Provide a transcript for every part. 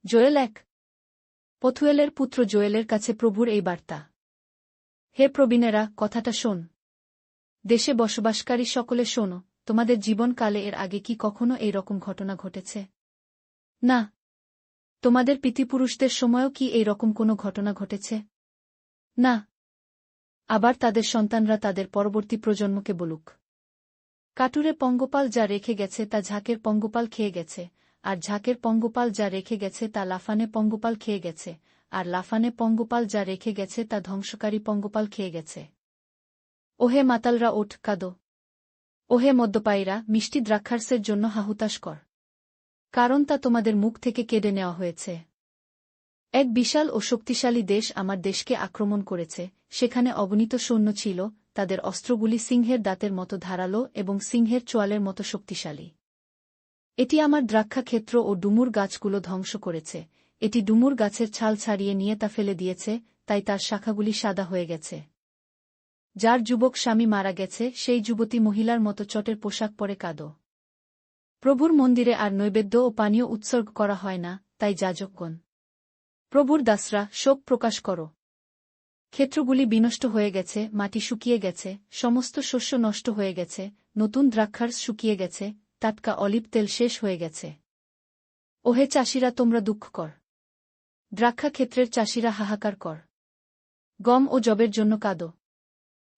Joel 1। পথুয়েলের পুত্র জোয়েলের কাছে প্রভুর এই বার্তা। হে প্রবীণেরা, কথাটা শোন। দেশে বসবাসকারী সকলে শোনো, তোমাদের জীবনকালে এর আগে কি কখনো এই রকম ঘটনা ঘটেছে? না। তোমাদের পিতৃপুরুষদের সময়ও কি এই রকম কোনো ঘটনা ঘটেছে? না। আবার তাদের সন্তানরা তাদের পরবর্তী প্রজন্মকে বলুক। কাটুরে পঙ্গপাল যা রেখে গেছে তা ঝাঁকের পঙ্গপাল খেয়ে গেছে, আর ঝাঁকের পঙ্গপাল যা রেখে গেছে তা লাফানে পঙ্গপাল খেয়ে গেছে, আর লাফানে পঙ্গপাল যা রেখে গেছে তা ধ্বংসকারী পঙ্গপাল খেয়ে গেছে। ওহে মাতালরা, ওঠ, কাঁদো। ওহে মদ্যপায়ীরা, মিষ্টি দ্রাক্ষারসের জন্য হাহুতাশ কর। কারণ তা তোমাদের মুখ থেকে কেড়ে নেওয়া হয়েছে। এক বিশাল ও শক্তিশালী দেশ আমার দেশকে আক্রমণ করেছে, সেখানে অগণিত সৈন্য ছিল, তাদের অস্ত্রগুলি সিংহের দাঁতের মতো ধারালো এবং সিংহের চোয়ালের মতো শক্তিশালী। এটি আমার দ্রাক্ষাক্ষেত্র ও ডুমুর গাছগুলো ধ্বংস করেছে, এটি ডুমুর গাছের ছাল ছাড়িয়ে নিয়ে তা ফেলে দিয়েছে, তাই তার শাখাগুলি সাদা হয়ে গেছে। যার যুবক স্বামী মারা গেছে সেই যুবতী মহিলার মতো চটের পোশাক পরে কাঁদো। প্রভুর মন্দিরে আর নৈবেদ্য ও পানীয় উৎসর্গ করা হয় না, তাই যাজকগণ, প্রভুর দাসরা, শোক প্রকাশ করো। ক্ষেত্রগুলি বিনষ্ট হয়ে গেছে, মাটি শুকিয়ে গেছে, সমস্ত শস্য নষ্ট হয়ে গেছে, নতুন দ্রাক্ষারস শুকিয়ে গেছে, টাটকা অলিভ তেল শেষ হয়ে গেছে। ওহে চাষিরা, তোমরা দুঃখ কর। দ্রাক্ষাক্ষেত্রের চাষিরা হাহাকার কর। গম ও যবের জন্য কাঁদো।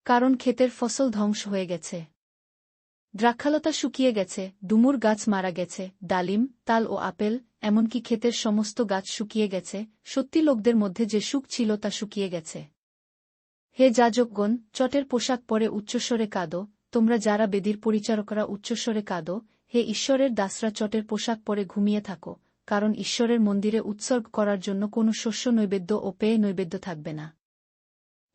কারণ ক্ষেতের ফসল ধ্বংস হয়ে গেছে। দ্রাক্ষালতা শুকিয়ে গেছে, ডুমুর গাছ মারা গেছে, ডালিম, তাল ও আপেল, এমনকি ক্ষেতের সমস্ত গাছ শুকিয়ে গেছে, সত্যি লোকদের মধ্যে যে সুখ ছিল তা শুকিয়ে গেছে। হে যাজকগণ, চটের পোশাক পরে উচ্চস্বরে কাঁদো, তোমরা যারা বেদির পরিচারকরা উচ্চস্বরে কাঁদো, হে ঈশ্বরের দাসরা, চটের পোশাক পরে ঘুমিয়ে থাকো, কারণ ঈশ্বরের মন্দিরে উৎসর্গ করার জন্য কোনো শস্য নৈবেদ্য ও পেয় নৈবেদ্য থাকবে না।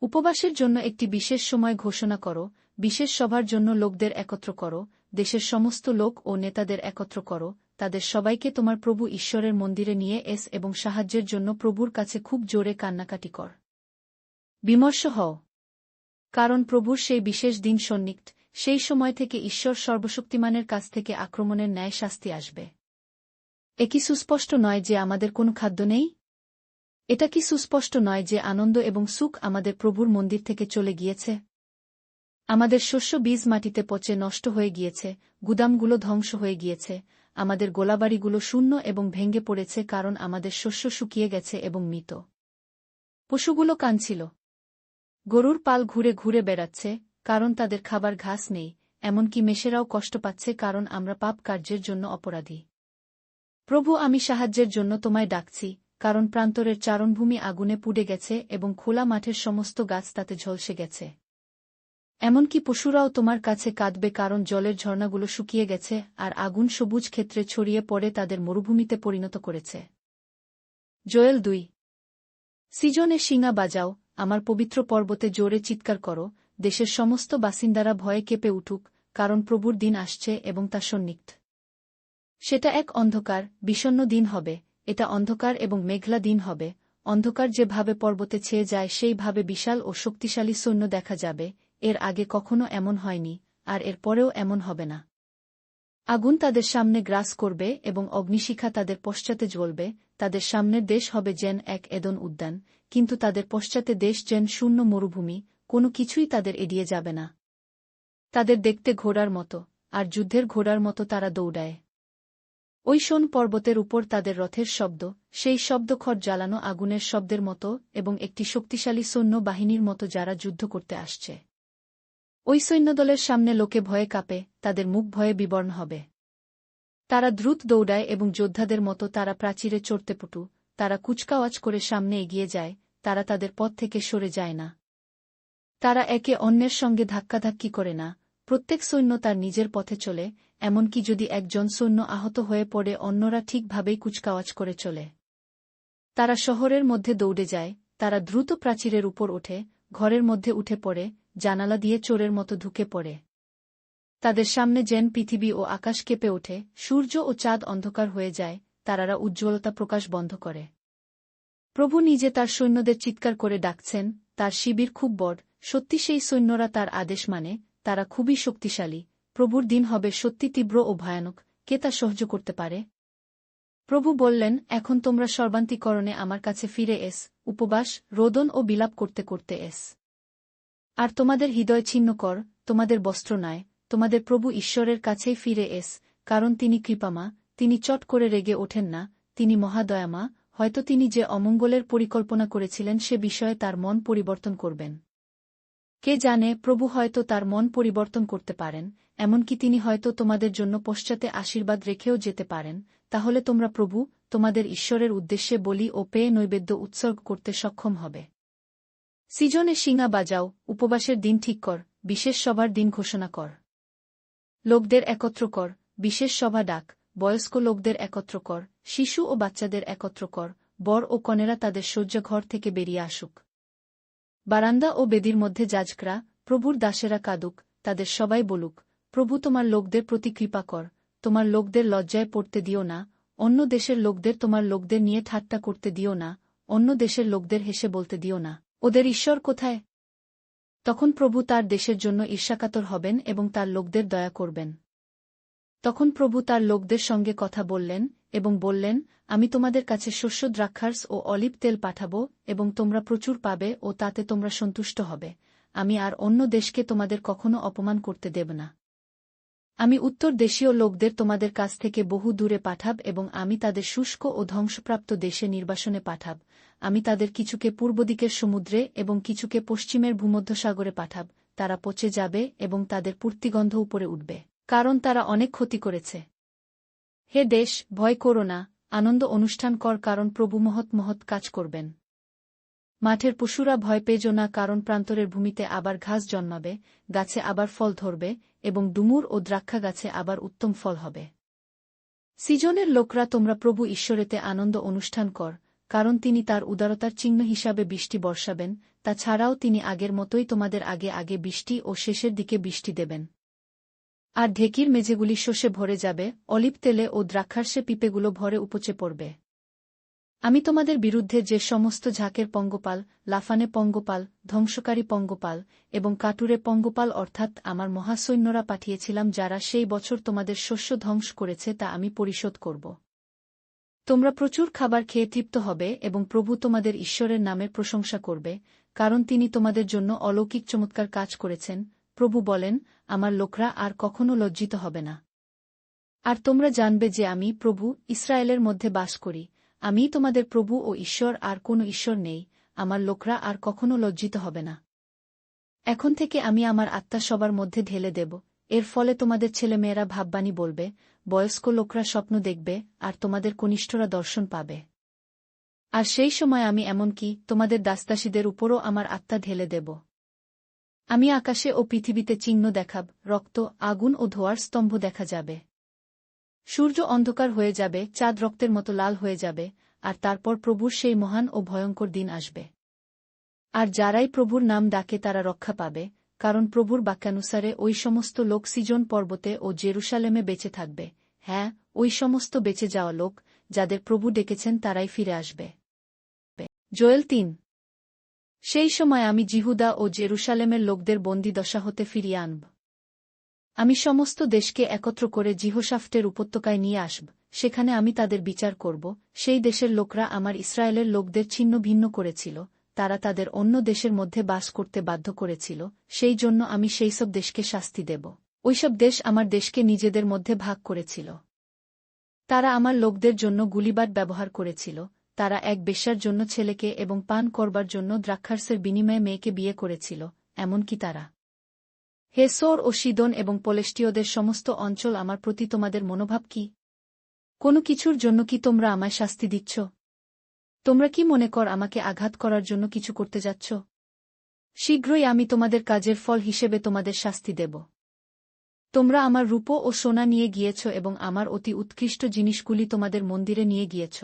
উপবাসের জন্য একটি বিশেষ সময় ঘোষণা করো, বিশেষ সভার জন্য লোকদের একত্র করো, দেশের সমস্ত লোক ও নেতাদের একত্র করো, তাদের সবাইকে তোমার প্রভু ঈশ্বরের মন্দিরে নিয়ে এস এবং সাহায্যের জন্য প্রভুর কাছে খুব জোরে কান্নাকাটি কর। বিমর্ষ হও। কারণ প্রভুর সেই বিশেষ দিন সন্নিকট, সেই সময় থেকে ঈশ্বর সর্বশক্তিমানের কাছ থেকে আক্রমণের ন্যায় শাস্তি আসবে। এ কি সুস্পষ্ট নয় যে আমাদের কোনো খাদ্য নেই? এটা কি সুস্পষ্ট নয় যে আনন্দ এবং সুখ আমাদের প্রভুর মন্দির থেকে চলে গিয়েছে? আমাদের শস্য বীজ মাটিতে পচে নষ্ট হয়ে গিয়েছে, গুদামগুলো ধ্বংস হয়ে গিয়েছে, আমাদের গোলাবাড়িগুলো শূন্য এবং ভেঙে পড়েছে, কারণ আমাদের শস্য শুকিয়ে গেছে এবং মৃত। পশুগুলো কাঁদছিল। গরুর পাল ঘুরে ঘুরে বেড়াচ্ছে, কারণ তাদের খাবার ঘাস নেই, এমনকি মেষেরাও কষ্ট পাচ্ছে, কারণ আমরা পাপ কার্যের জন্য অপরাধী। প্রভু, আমি সাহায্যের জন্য তোমায় ডাকছি, কারণ প্রান্তরের চারণভূমি আগুনে পুড়ে গেছে এবং খোলা মাঠের সমস্ত গাছ তাতে ঝলসে গেছে। এমনকি পশুরাও তোমার কাছে কাঁদবে, কারণ জলের ঝর্ণাগুলো শুকিয়ে গেছে, আর আগুন সবুজ ক্ষেত্রে ছড়িয়ে পড়ে তাদের মরুভূমিতে পরিণত করেছে। জোয়েল 2। সিজনে শিঙা বাজাও, আমার পবিত্র পর্বতে জোরে চিৎকার করো, দেশের সমস্ত বাসিন্দারা ভয়ে কেঁপে উঠুক, কারণ প্রভুর দিন আসছে এবং তা সন্নিকট। সেটা এক অন্ধকার, বিষণ্ণ দিন হবে, এটা অন্ধকার এবং মেঘলা দিন হবে, অন্ধকার যেভাবে পর্বতে ছেয়ে যায় সেইভাবে বিশাল ও শক্তিশালী সৈন্য দেখা যাবে, এর আগে কখনো এমন হয়নি, আর এর পরেও এমন হবে না। আগুন তাদের সামনে গ্রাস করবে এবং অগ্নিশিখা তাদের পশ্চাতে জ্বলবে, তাদের সামনের দেশ হবে যেন এক এদন উদ্যান, কিন্তু তাদের পশ্চাতে দেশ যেন শূন্য মরুভূমি, কোনো কিছুই তাদের এড়িয়ে যাবে না। তাদের দেখতে ঘোড়ার মতো, আর যুদ্ধের ঘোড়ার মতো তারা দৌড়ায়। ওই শোন পর্বতের উপর তাদের রথের শব্দ, সেই শব্দ খড় জ্বালানো আগুনের শব্দের মতো এবং একটি শক্তিশালী সৈন্য বাহিনীর মতো যারা যুদ্ধ করতে আসছে। ওই সৈন্যদলের সামনে লোকে ভয়ে কাঁপে, তাদের মুখ ভয়ে বিবর্ণ হবে। তারা দ্রুত দৌড়ায় এবং যোদ্ধাদের মতো তারা প্রাচীরে চড়তে পটু, তারা কুচকাওয়াজ করে সামনে এগিয়ে যায়, তারা তাদের পথ থেকে সরে যায় না। তারা একে অন্যের সঙ্গে ধাক্কাধাক্কি করে না, প্রত্যেক সৈন্য তার নিজের পথে চলে, এমনকি যদি একজন সৈন্য আহত হয়ে পড়ে অন্যরা ঠিকভাবেই কুচকাওয়াজ করে চলে। তারা শহরের মধ্যে দৌড়ে যায়, তারা দ্রুত প্রাচীরের উপর ওঠে, ঘরের মধ্যে উঠে পড়ে, জানালা দিয়ে চোরের মতো ঢুকে পড়ে। তাদের সামনে যেন পৃথিবী ও আকাশ কেঁপে ওঠে, সূর্য ও চাঁদ অন্ধকার হয়ে যায়, তারারা উজ্জ্বলতা প্রকাশ বন্ধ করে। প্রভু নিজে তার সৈন্যদের চিৎকার করে ডাকছেন, তার শিবির খুব বড়, সত্যি সেই সৈন্যরা তার আদেশ মানে, তারা খুবই শক্তিশালী, প্রভুর দিন হবে সত্যি তীব্র ও ভয়ানক, কে তা সহ্য করতে পারে? প্রভু বললেন, এখন তোমরা সর্বান্তিকরণে আমার কাছে ফিরে এস, উপবাস, রোদন ও বিলাপ করতে করতে এস। আর তোমাদের হৃদয় ছিন্ন কর, তোমাদের বস্ত্র নয়, তোমাদের প্রভু ঈশ্বরের কাছেই ফিরে এস, কারণ তিনি কৃপামা, তিনি চট করে রেগে ওঠেন না, তিনি মহাদয়ামা, হয়তো তিনি যে অমঙ্গলের পরিকল্পনা করেছিলেন সে বিষয়ে তার মন পরিবর্তন করবেন। কে জানে, প্রভু হয়তো তার মন পরিবর্তন করতে পারেন, এমনকি তিনি হয়তো তোমাদের জন্য পশ্চাতে আশীর্বাদ রেখেও যেতে পারেন, তাহলে তোমরা প্রভু, তোমাদের ঈশ্বরের উদ্দেশ্যে বলি ও পেয়ে নৈবেদ্য উৎসর্গ করতে সক্ষম হবে। সিজনে শিঙা বাজাও, উপবাসের দিন ঠিক কর, বিশেষ সভার দিন ঘোষণা কর। লোকদের একত্র কর, বিশেষ সভা ডাক, বয়স্ক লোকদের একত্র কর, শিশু ও বাচ্চাদের একত্র কর, বর ও কনেরা তাদের শয্যাঘর থেকে বেরিয়ে আসুক। বারান্দা ও বেদির মধ্যে যাজকরা, প্রভুর দাসেরা কাঁদুক, তাদের সবাই বলুক, প্রভু তোমার লোকদের প্রতি কৃপা কর, তোমার লোকদের লজ্জায় পড়তে দিও না, অন্য দেশের লোকদের তোমার লোকদের নিয়ে ঠাট্টা করতে দিও না, অন্য দেশের লোকদের হেসে বলতে দিও না, ওদের ঈশ্বর কোথায়? তখন প্রভু তার দেশের জন্য ঈর্ষাকাতর হবেন এবং তার লোকদের দয়া করবেন। তখন প্রভু তার লোকদের সঙ্গে কথা বললেন এবং বললেন, আমি তোমাদের কাছে শস্য, দ্রাক্ষারস ও অলিভ তেল পাঠাব এবং তোমরা প্রচুর পাবে ও তাতে তোমরা সন্তুষ্ট হবে, আমি আর অন্য দেশকে তোমাদের কখনো অপমান করতে দেব না। আমি উত্তর দেশীয় লোকদের তোমাদের কাছ থেকে বহু দূরে পাঠাব এবং আমি তাদের শুষ্ক ও ধ্বংসপ্রাপ্ত দেশে নির্বাসনে পাঠাব, আমি তাদের কিছুকে পূর্বদিকের সমুদ্রে এবং কিছুকে পশ্চিমের ভূমধ্যসাগরে পাঠাব, তারা পচে যাবে এবং তাদের পূর্তিগন্ধ উপরে উঠবে, কারণ তারা অনেক ক্ষতি করেছে। হে দেশ, ভয় করো না, আনন্দ অনুষ্ঠান কর, কারণ প্রভু মহৎ মহৎ কাজ করবেন। মাঠের পশুরা ভয় পেজো না, কারণ প্রান্তরের ভূমিতে আবার ঘাস জন্মাবে, গাছে আবার ফল ধরবে এবং ডুমুর ও দ্রাক্ষা গাছে আবার উত্তম ফল হবে। সিজনের লোকরা, তোমরা প্রভু ঈশ্বরেতে আনন্দ অনুষ্ঠান কর, কারণ তিনি তার উদারতার চিহ্ন হিসাবে বৃষ্টি বর্ষাবেন, তাছাড়াও তিনি আগের মতোই তোমাদের আগে আগে বৃষ্টি ও শেষের দিকে বৃষ্টি দেবেন। আর ঢেকির মেঝেগুলি শস্যে ভরে যাবে, অলিভ তেলে ও দ্রাক্ষারসে পিপেগুলো ভরে উপচে পড়বে। আমি তোমাদের বিরুদ্ধে যে সমস্ত ঝাঁকের পঙ্গপাল, লাফানে পঙ্গপাল, ধ্বংসকারী পঙ্গপাল এবং কাটুরে পঙ্গপাল অর্থাৎ আমার মহাসৈন্যরা পাঠিয়েছিলাম, যারা সেই বছর তোমাদের শস্য ধ্বংস করেছে, তা আমি পরিশোধ করব। তোমরা প্রচুর খাবার খেয়ে তৃপ্ত হবে এবং প্রভু তোমাদের ঈশ্বরের নামের প্রশংসা করবে, কারণ তিনি তোমাদের জন্য অলৌকিক চমৎকার কাজ করেছেন। প্রভু বলেন, আমার লোকরা আর কখনো লজ্জিত হবে না। আর তোমরা জানবে যে আমি প্রভু, ইসরায়েলের মধ্যে বাস করি, আমিই তোমাদের প্রভু ও ঈশ্বর, আর কোনো ঈশ্বর নেই, আমার লোকরা আর কখনো লজ্জিত হবে না। এখন থেকে আমি আমার আত্মা সবার মধ্যে ঢেলে দেব, এর ফলে তোমাদের ছেলেমেয়েরা ভাববাণী বলবে, বয়স্ক লোকরা স্বপ্ন দেখবে, আর তোমাদের কনিষ্ঠরা দর্শন পাবে। আর সেই সময় আমি এমনকি তোমাদের দাসদাসীদের উপরও আমার আত্মা ঢেলে দেব। আমি আকাশে ও পৃথিবীতে চিহ্ন দেখাব, রক্ত, আগুন ও ধোঁয়ার স্তম্ভ দেখা যাবে। সূর্য অন্ধকার হয়ে যাবে, চাঁদ রক্তের মতো লাল হয়ে যাবে, আর তারপর প্রভুর সেই মহান ও ভয়ঙ্কর দিন আসবে। আর যারাই প্রভুর নাম ডাকে তারা রক্ষা পাবে, কারণ প্রভুর বাক্যানুসারে ওই সমস্ত লোক সিজন পর্বতে ও জেরুসালেমে বেঁচে থাকবে, হ্যাঁ, ওই সমস্ত বেঁচে যাওয়া লোক, যাদের প্রভু ডেকেছেন তারাই ফিরে আসবে। জোয়েল ৩। সেই সময় আমি জিহুদা ও জেরুসালেমের লোকদের বন্দিদশা হতে ফিরিয়ে আনব। আমি সমস্ত দেশকে একত্র করে জিহোশাফটের উপত্যকায় নিয়ে আসব, সেখানে আমি তাদের বিচার করব। সেই দেশের লোকরা আমার ইসরায়েলের লোকদের ছিন্ন ভিন্ন করেছিল, তারা তাদের অন্য দেশের মধ্যে বাস করতে বাধ্য করেছিল, সেই জন্য আমি সেইসব দেশকে শাস্তি দেব। ওইসব দেশ আমার দেশকে নিজেদের মধ্যে ভাগ করেছিল। তারা আমার লোকদের জন্য গুলিবাট ব্যবহার করেছিল, তারা এক বেশ্যার জন্য ছেলেকে এবং পান করবার জন্য দ্রাক্ষারসের বিনিময়ে মেয়েকে বিয়ে করেছিল, এমনকি তারা। হে সোর ও সিদোন এবং পলেষ্টীয়দের সমস্ত অঞ্চল, আমার প্রতি তোমাদের মনোভাব কি? কোনো কিছুর জন্য কি তোমরা আমায় শাস্তি দিচ্ছ? তোমরা কি মনে কর আমাকে আঘাত করার জন্য কিছু করতে যাচ্ছ? শীঘ্রই আমি তোমাদের কাজের ফল হিসেবে তোমাদের শাস্তি দেব। তোমরা আমার রূপ ও সোনা নিয়ে গিয়েছ এবং আমার অতি উৎকৃষ্ট জিনিসগুলি তোমাদের মন্দিরে নিয়ে গিয়েছ।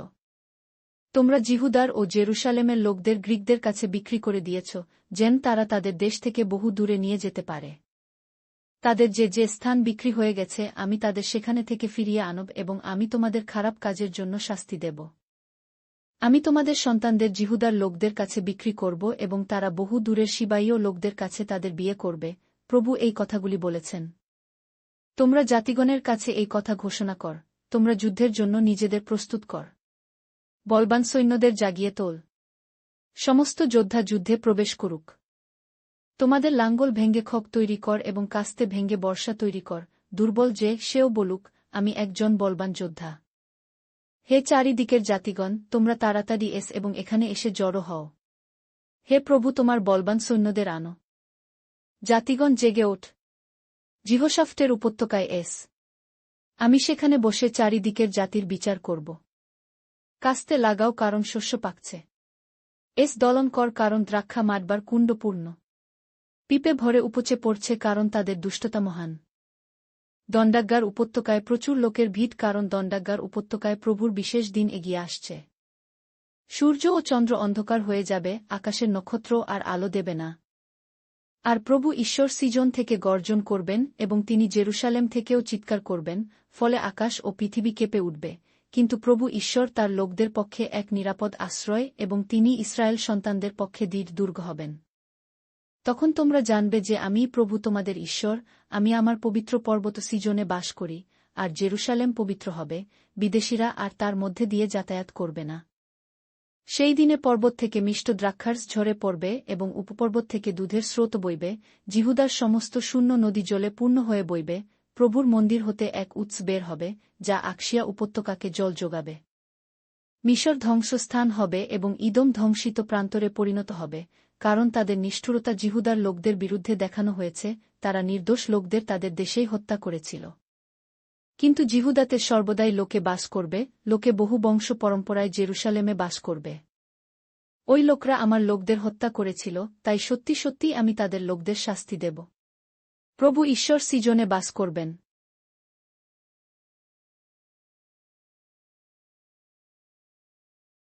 তোমরা জিহুদার ও জেরুসালেমের লোকদের গ্রীকদের কাছে বিক্রি করে দিয়েছ, যেন তারা তাদের দেশ থেকে বহু দূরে নিয়ে যেতে পারে। তাদের যে যে স্থান বিক্রি হয়ে গেছে, আমি তাদের সেখানে থেকে ফিরিয়ে আনব এবং আমি তোমাদের খারাপ কাজের জন্য শাস্তি দেব। আমি তোমাদের সন্তানদের জিহুদার লোকদের কাছে বিক্রি করব এবং তারা বহু দূরের সিবাইয় লোকদের কাছে তাদের বিয়ে করবে। প্রভু এই কথাগুলি বলেছেন। তোমরা জাতিগণের কাছে এই কথা ঘোষণা কর, তোমরা যুদ্ধের জন্য নিজেদের প্রস্তুত কর। বলবান সৈন্যদের জাগিয়ে তোল। সমস্ত যোদ্ধা যুদ্ধে প্রবেশ করুক। তোমাদের লাঙ্গল ভেঙ্গে খক তৈরি কর এবং কাস্তে ভেঙ্গে বর্ষা তৈরি কর, দুর্বল যে সেও বলুক, আমি একজন বলবান যোদ্ধা। হে চারিদিকের জাতিগণ, তোমরা তাড়াতাড়ি এস এবং এখানে এসে জড়ো হও। হে প্রভু, তোমার বলবান সৈন্যদের আনো। জাতিগণ জেগে ওঠ। জিহোশাফটের উপত্যকায় এস। আমি সেখানে বসে চারিদিকের জাতির বিচার করব। কাস্তে লাগাও, কারণ শস্য পাকছে। এস দলন কর, কারণ দ্রাক্ষা মাটবার কুণ্ড পূর্ণ। পিপে ভরে উপচে পড়ছে, কারণ তাদের দুষ্টতা মহান। দণ্ডাজ্ঞার উপত্যকায় প্রচুর লোকের ভিড়, কারণ দণ্ডাজ্ঞার উপত্যকায় প্রভুর বিশেষ দিন এগিয়ে আসছে। সূর্য ও চন্দ্র অন্ধকার হয়ে যাবে, আকাশের নক্ষত্র আর আলো দেবে না। আর প্রভু ঈশ্বর সিজন থেকে গর্জন করবেন এবং তিনি জেরুসালেম থেকেও চিৎকার করবেন, ফলে আকাশ ও পৃথিবী কেঁপে উঠবে। কিন্তু প্রভু ঈশ্বর তার লোকদের পক্ষে এক নিরাপদ আশ্রয় এবং তিনি ইসরায়েল সন্তানদের পক্ষে দৃঢ় দুর্গ হবেন। তখন তোমরা জানবে যে আমিই প্রভু তোমাদের ঈশ্বর, আমি আমার পবিত্র পর্বত সিজনে বাস করি, আর জেরুসালেম পবিত্র হবে, বিদেশীরা আর তার মধ্যে দিয়ে যাতায়াত করবে না। সেই দিনে পর্বত থেকে মিষ্ট দ্রাক্ষারস ঝরে পড়বে এবং উপপর্বত থেকে দুধের স্রোত বইবে, জিহুদার সমস্ত শূন্য নদী জলে পূর্ণ হয়ে বইবে, প্রভুর মন্দির হতে এক উৎস বের হবে, যা আকশিয়া উপত্যকাকে জল যোগাবে। মিশর ধ্বংসস্থান হবে এবং ইদোম ধ্বংসিত প্রান্তরে পরিণত হবে, কারণ তাদের নিষ্ঠুরতা জিহুদার লোকদের বিরুদ্ধে দেখানো হয়েছে, তারা নির্দোষ লোকদের তাদের দেশেই হত্যা করেছিল। কিন্তু জিহুদাতে সর্বদাই লোকে বাস করবে, লোকে বহু বংশ পরম্পরায় জেরুসালেমে বাস করবে। ওই লোকরা আমার লোকদের হত্যা করেছিল, তাই সত্যি সত্যি আমি তাদের লোকদের শাস্তি দেব। প্রভু ঈশ্বর সিজনে বাস করবেন।